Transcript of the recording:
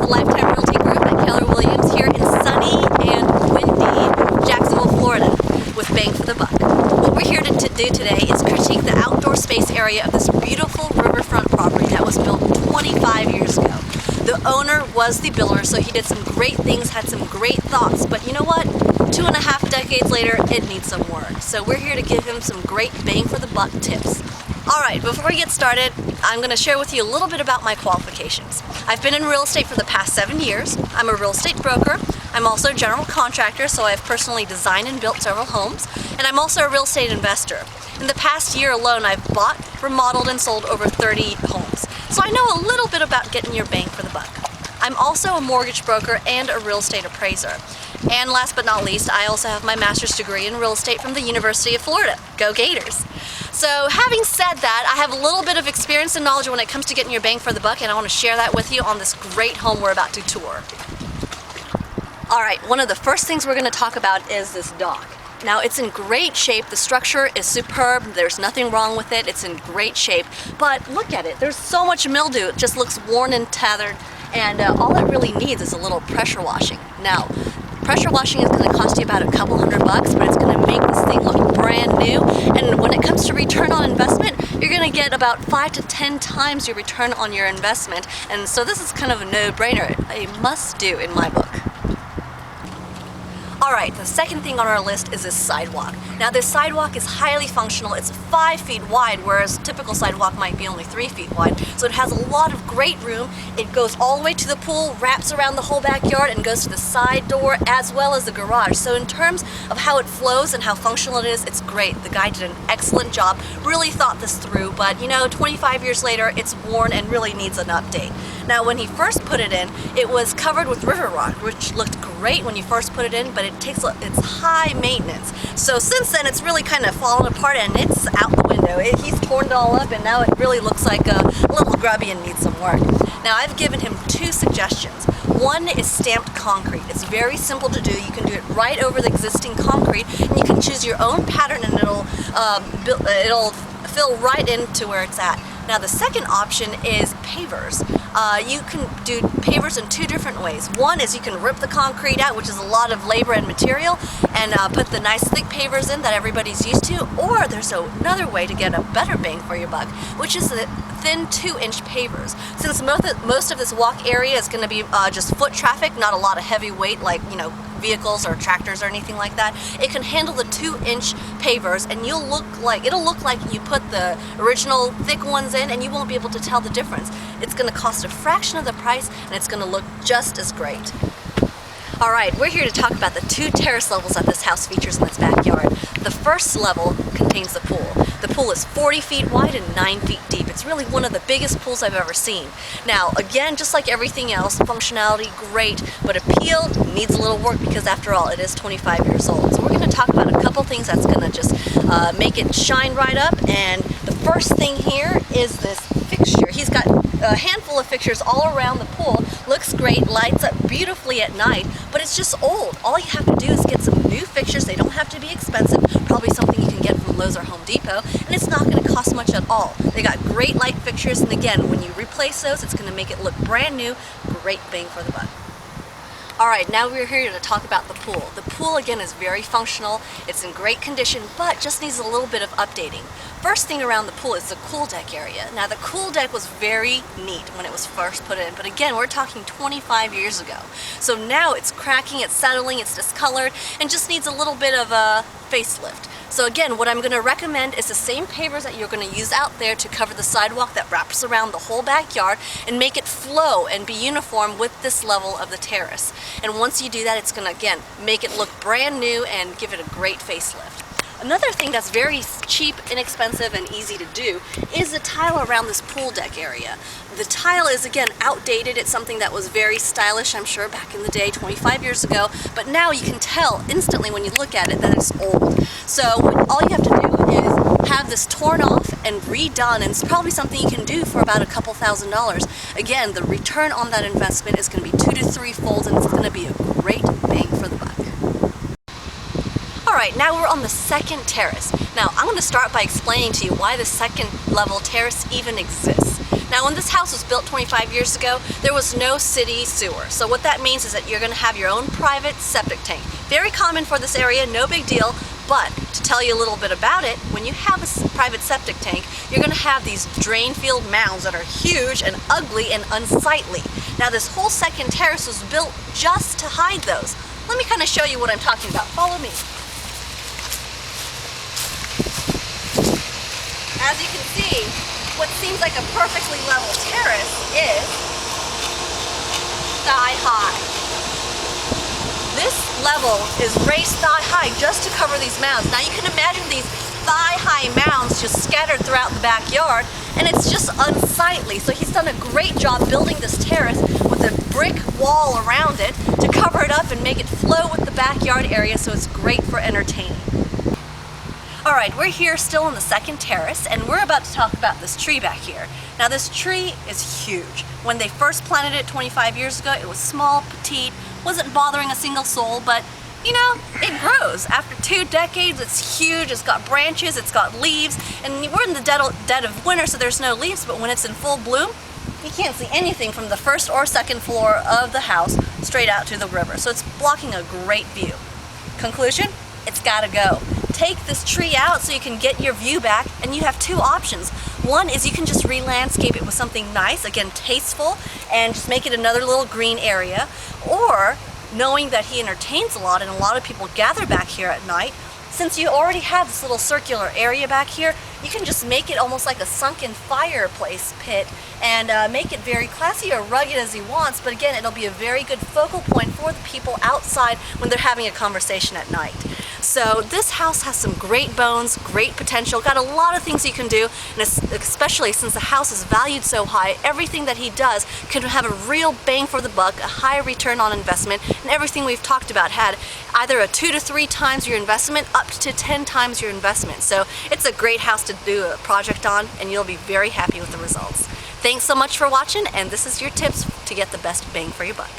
the Lifetime Realty Group at Keller Williams here in sunny and windy Jacksonville, Florida with Bang for the Buck. What we're here to do today is critique the outdoor space area of this beautiful riverfront property that was built 25 years ago. The owner was the builder, so he did some great things, had some great thoughts, but you know what? 2.5 decades later, it needs some work. So we're here to give him some great bang for the buck tips. Alright, before we get started, I'm going to share with you a little bit about my qualifications. I've been in real estate for the past 7 years. I'm a real estate broker. I'm also a general contractor, so I've personally designed and built several homes. And I'm also a real estate investor. In the past year alone, I've bought, remodeled, and sold over 30 homes. So I know a little bit about getting your bang for the buck. I'm also a mortgage broker and a real estate appraiser. And last but not least, I also have my master's degree in real estate from the University of Florida. Go Gators! So having said that, I have a little bit of experience and knowledge when it comes to getting your bang for the buck, and I want to share that with you on this great home we're about to tour. Alright, one of the first things we're going to talk about is this dock. Now, it's in great shape. The structure is superb. There's nothing wrong with it. It's in great shape. But look at it. There's so much mildew. It just looks worn and tattered. And all it really needs is a little pressure washing. Now, pressure washing is going to cost you about a couple $100, but it's going to make this thing look brand new. And when it comes to return on investment, you're going to get about 5 to 10 times your return on your investment. And so this is kind of a no-brainer, a must-do in my book. Alright, the second thing on our list is this sidewalk. Now, this sidewalk is highly functional. It's 5 feet wide, whereas a typical sidewalk might be only 3 feet wide. So it has a lot of great room. It goes all the way to the pool, wraps around the whole backyard, and goes to the side door as well as the garage. So in terms of how it flows and how functional it is, it's great. The guy did an excellent job, really thought this through, but you know, 25 years later, it's worn and really needs an update. Now, when he first put it in, it was covered with river rock, which looked great when you first put it in, but it's high maintenance. So since then, it's really kind of fallen apart and it's out the window. He's torn it all up, and now it really looks like a little grubby and needs some work. Now, I've given him 2 suggestions. One is stamped concrete. It's very simple to do. You can do it right over the existing concrete, and you can choose your own pattern, and it'll fill right into where it's at. Now, the second option is pavers. You can do pavers in 2 different ways. One is you can rip the concrete out, which is a lot of labor and material, and put the nice thick pavers in that everybody's used to. Or there's another way to get a better bang for your buck, which is the thin 2-inch pavers. Since most of this walk area is going to be just foot traffic, not a lot of heavy weight like, you know, vehicles or tractors or anything like that, it can handle the 2-inch pavers, and it'll look like you put the original thick ones in, and you won't be able to tell the difference. It's going to cost a fraction of the price, and it's going to look just as great. Alright, we're here to talk about the 2 terrace levels that this house features in its backyard. The first level contains the pool. The pool is 40 feet wide and 9 feet deep. It's really one of the biggest pools I've ever seen. Now, again, just like everything else, functionality, great, but appeal needs a little work because, after all, it is 25 years old. So we're going to talk about a couple things that's going to just make it shine right up. And the first thing here is this fixture. He's got a handful of fixtures all around the pool. Looks great, lights up beautifully at night, but it's just old. All you have to do is get some new fixtures. They don't have to be expensive, probably something you can get from Lowe's or Home Depot, and it's not going to cost much at all. They got great light fixtures, and again, when you replace those, it's going to make it look brand new. Great bang for the buck. Alright, now we're here to talk about the pool. The pool, again, is very functional. It's in great condition, but just needs a little bit of updating. First thing around the pool is the cool deck area. Now, the cool deck was very neat when it was first put in, but again, we're talking 25 years ago. So now it's cracking, it's settling, it's discolored, and just needs a little bit of a facelift. So again, what I'm going to recommend is the same pavers that you're going to use out there to cover the sidewalk that wraps around the whole backyard, and make it flow and be uniform with this level of the terrace. And once you do that, it's going to, again, make it look brand new and give it a great facelift. Another thing that's very cheap, inexpensive, and easy to do is the tile around this pool deck area. The tile is, again, outdated. It's something that was very stylish, I'm sure, back in the day, 25 years ago, but now you can tell instantly when you look at it that it's old. So all you have to do is have this torn off and redone, and it's probably something you can do for about a couple $1,000s. Again, the return on that investment is going to be 2 to 3 folds, and it's going to be a great bang for the buck. Alright, now we're on the second terrace. Now, I'm going to start by explaining to you why the second level terrace even exists. Now, Now when this house was built 25 years ago, there was no city sewer. So what that means is that you're going to have your own private septic tank. Very common for this area, no big deal, but to tell you a little bit about it, when you have a private septic tank, you're going to have these drain field mounds that are huge and ugly and unsightly. Now this whole second terrace was built just to hide those. Let me kind of show you what I'm talking about. Follow me. As you can see, what seems like a perfectly level terrace is thigh high. This level is raised thigh high just to cover these mounds. Now you can imagine these thigh high mounds just scattered throughout the backyard, and it's just unsightly. So he's done a great job building this terrace with a brick wall around it to cover it up and make it flow with the backyard area, so it's great for entertaining. Alright, we're here still on the second terrace, and we're about to talk about this tree back here. Now this tree is huge. When they first planted it 25 years ago, it was small, petite, wasn't bothering a single soul, but you know, it grows. After 2 decades, it's huge, it's got branches, it's got leaves, and we're in the dead of winter, so there's no leaves, but when it's in full bloom, you can't see anything from the first or second floor of the house straight out to the river. So it's blocking a great view. Conclusion? It's gotta go. Take this tree out so you can get your view back, and you have 2 options. One is you can just re-landscape it with something nice, again tasteful, and just make it another little green area. Or, knowing that he entertains a lot and a lot of people gather back here at night, since you already have this little circular area back here, you can just make it almost like a sunken fireplace pit and make it very classy or rugged as he wants, but again, it'll be a very good focal point for the people outside when they're having a conversation at night. So this house has some great bones, great potential, got a lot of things you can do, and especially since the house is valued so high, everything that he does can have a real bang for the buck, a high return on investment, and everything we've talked about had either a 2 to 3 times your investment up to 10 times your investment. So it's a great house to do a project on, and you'll be very happy with the results. Thanks so much for watching, and this is your tips to get the best bang for your buck.